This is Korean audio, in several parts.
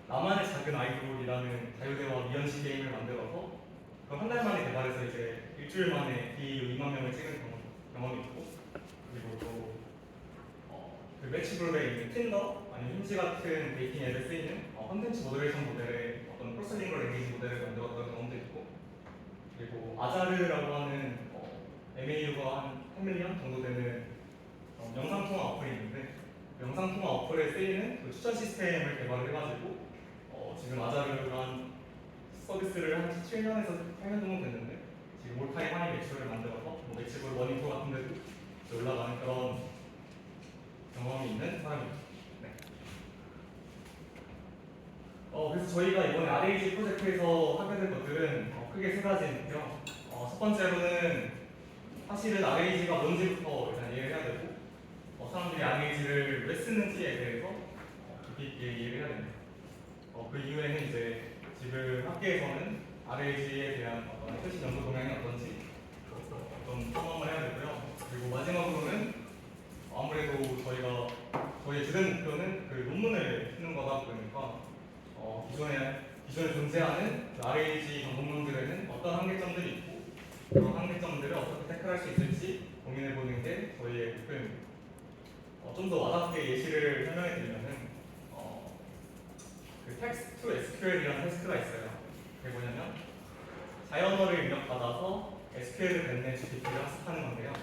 나만의 작은 아이돌이라는 자유대화 미연시 게임을 만들어서 그걸 한 달 만에 개발해서 이제 일주일 만에 DAU 2만 명을 찍은 경험이 있고, 그리고 또 그 매치그룹에 있는 틴더 아니면 힌지 같은 데이팅 앱에 쓰이는 컨텐츠 모더레이션 모델의 어떤 크로스링글 랭귀지 모델을 만들었던 경험도 있고, 그리고 아자르라고 하는 MAU가 한 1밀리언 정도 되는 영상통화 어플이 있는데, 그 영상통화 어플에 쓰이는 그 추천 시스템을 개발을 해가지고 지금 아자르가 서비스를 한 7년에서 8년 정도 됐는데 지금 올타임 하이 매출을 만들어서 매출을 원인도 같은 데도 올라가는 그런 경험이 있는 사람입니다. 네. 그래서 저희가 이번에 RAG 프로젝트에서 하게 된 것들은 크게 세 가지인데요. 첫 번째로는 사실은 RAG가 뭔지부터 일단 이해를 해야 되고, 사람들이 RAG를 왜 쓰는지에 대해서 깊이 있게 이해를 해야 됩니다. 그 이후에는 이제 지금 학계에서는 RAG에 대한 어떤 최신 연구 동향이 어떤지 좀 탐험을 해야 되고요. 그리고 마지막으로는 아무래도 저희의 주된 목표는 그 논문을 쓰는 거다 보니까 기존에 존재하는 그 RAG 방법론들에는 어떤 한계점들이 있고 그런 한계점들을 어떻게 태클할 수 있을지 고민해 보는 게 저희의 목표입니다. 좀 더 와닿게 예시를 설명해 드리면은 그 text to SQL이라는 테스트가 있어요. 그게 뭐냐면 자연어를 입력받아서 SQL을 뱉는 GPT를 학습하는 건데요.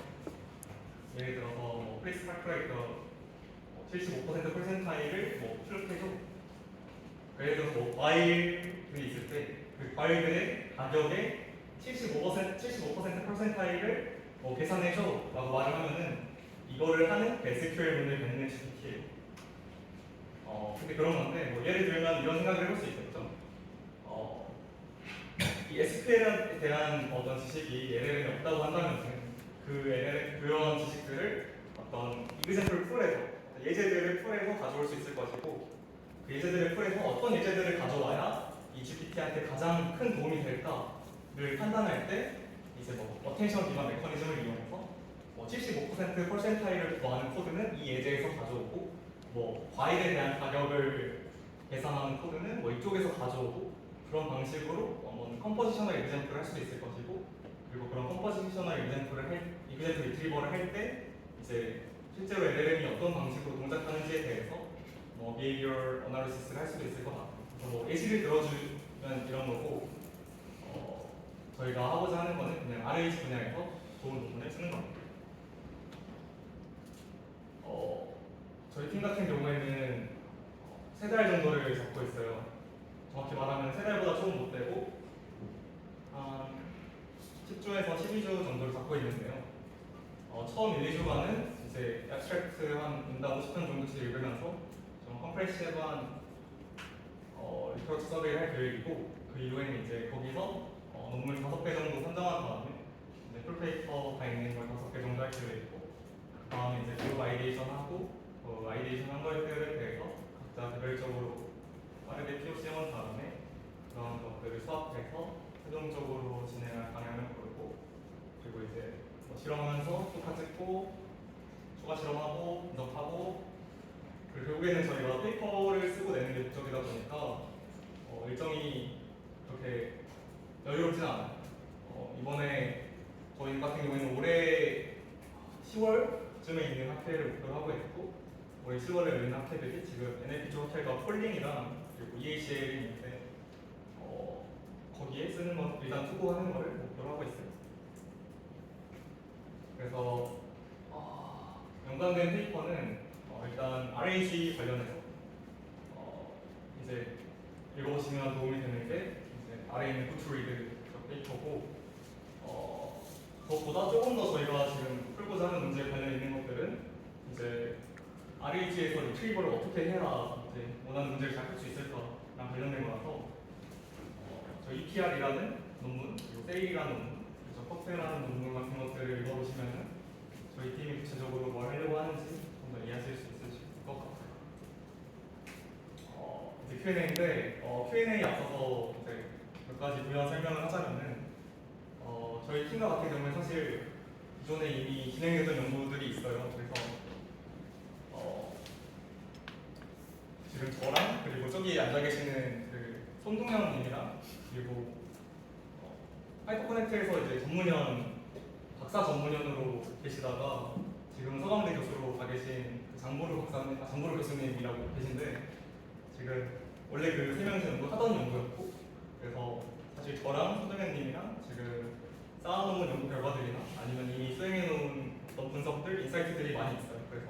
예를 들어서 플레이스 칼큘레이터 75% 퍼센타일을 출력해줘. 예를 들어서 과일들이 있을 때 그 과일들의 가격의 75% 퍼센타일을 계산해줘 라고 말을 하면은 이거를 하는 SQL 문을 뱉는 GPT예요. 근데 그런 건데 예를 들면 이런 생각을 해볼 수 있겠죠. 이 SQL에 대한 어떤 지식이 LLM에 없다고 한다면 그런 지식들을 어떤 이그샘플 풀에서 예제들을 풀에서 가져올 수 있을 것이고, 그 예제들을 풀에서 어떤 예제들을 가져와야 이 GPT한테 가장 큰 도움이 될까를 판단할 때 이제 어텐션 기반 메커니즘을 이용해서 75% 퍼센타일을 구하는 코드는 이 예제에서 가져오고, 과일에 대한 가격을 계산하는 코드는 이쪽에서 가져오고, 그런 방식으로 컴포지셔널 이그샘플을 할 수도 있을 것이고, 그리고 그런 컴포지셔널 이그샘플 리트리버를 할 때 이제 실제로 LLM이 어떤 방식으로 동작하는지에 대해서 behavior analysis를 할 수도 있을 것 같아요. 그래서 예시를 들어주면 이런 거고, 저희가 하고자 하는 거는 그냥 RAG 분야에서 좋은 논문을 쓰는 겁니다. 저희 팀 같은 경우에는 3달 정도를 잡고 있어요. 정확히 말하면 3달보다 조금 못 되고 한 10주에서 12주 정도를 잡고 있는데요. 처음 1, 2주간은 이제 abstract 한 인당 50편 정도씩 읽으면서 좀 컴프레시브한 리서치 서베이를 할 계획이고, 그 이후에는 이제 거기서 논문 5개 정도 선정한 다음에 이제 풀페이퍼가 있는 걸 5개 정도 할 계획이고, 그 다음에 이제 그 아이데이션 하고 아이데이션 한 것들에 대해서 각자 개별적으로 빠르게 POC 해본 다음에 그런 것들을 수합해서 최종적으로 진행할 방향을 고르고, 그리고 이제 실험하면서 조카 찍고 추가 실험하고 분석하고, 그리고 결국에는 저희가 페이퍼를 쓰고 내는 게 목적이다 보니까 일정이 그렇게 여유롭진 않아요. 이번에 저희 같은 경우에는 올해 10월쯤에 있는 학회를 목표로 하고 있고, 올해 10월에 열린 학회들이 지금 NLP 쪽 학회가 폴링이랑 그리고 EACL이 있는데 거기에 쓰는 것 일단 투고하는 거를 목표로 하고 있어요. 그래서 연관된 페이퍼는 일단 RAG 관련해서 이제 읽어보시면 도움이 되는 게 이제 아래에 있는 구트리드 페이퍼고, 그것보다 조금 더 저희가 지금 풀고자 하는 문제에 관련 있는 것들은 이제 RAG에서 리트리버를 어떻게 해야 이제 원하는 문제를 잘 풀 수 있을까랑 관련된 거라서 저희 EPR이라는 논문, 그리고 세일이라는 논문, 그리고 컵스라는 논문 같은 것들을 읽어보시면은 저희 팀이 구체적으로 뭘 하려고 하는지 좀 더 이해하실 수 있으실 것 같아요. 이제 Q&A인데 Q&A 앞서서 이제 몇 가지 부연 설명을 하자면은 저희 팀과 같은 경우에 사실 기존에 이미 진행되던 연구들이 있어요. 그래서 지금 저랑 그리고 저기 이쪽에 앉아 계시는 그 손동현님이랑 그리고 하이퍼커넥트에서 이제 전문연 박사 전문연으로 계시다가 지금 서강대 교수로 가 계신 그 장보루 박사님, 장보루 교수님이라고 계신데 지금 원래 그 세 명이서 연구하던 연구였고 그래서 사실 저랑 손동현님이랑 지금 쌓아놓은 연구 결과들이나 아니면 이미 수행해놓은 어떤 분석들, 인사이트들이 많이 있어요. 그래서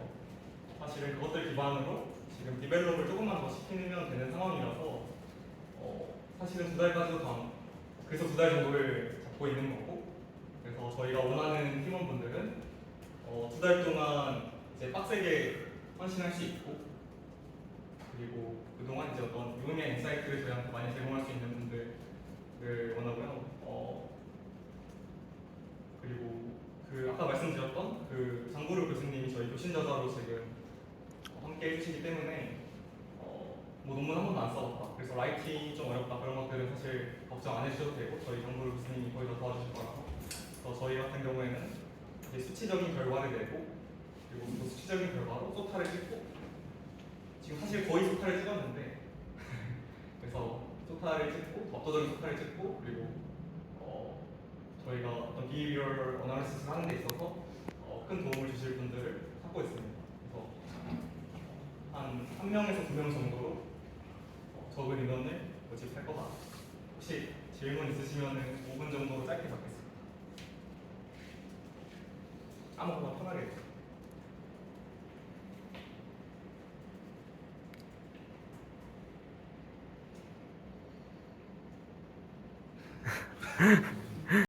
사실은 그것들 기반으로 지금 디벨롭을 조금만 더 시키면 되는 상황이라서 사실은 2달까지도 그래서 2달 정도를 잡고 있는 거고 그래서 저희가 원하는 팀원분들은 2달 동안 이제 빡세게 헌신할 수 있고 그리고 그동안 이제 어떤 유의미한 인사이트를 저희한테 많이 제공할 수 있는 분들을 원하고요. 그리고 그 아까 말씀드렸던 그 장구르 교수님이 저희 교신저자로 지금 함께 해주시기 때문에 뭐 논문 한 번도 안 써봤다. 그래서 라이팅이 좀 어렵다. 그런 것들은 사실 걱정 안 해주셔도 되고 저희 장구르 교수님이 거의 다 도와주실 거라서 그래서 저희 같은 경우에는 이제 수치적인 결과를 내고 그리고 그 수치적인 결과로 소타를 찍고 지금 사실 거의 소타를 찍었는데 그래서 소타를 찍고 압도적인 소타를 찍고 그리고 저희가 어떤 비헤비얼 어나리시스를 하는 데 있어서 큰 도움을 주실 분들을 찾고 있습니다. 그래서 한 명에서 2명 정도로 적은 인원을 모집할 거다. 혹시 질문 있으시면 5분 정도 짧게 받겠습니다. 아무거나 편하게 해주세요.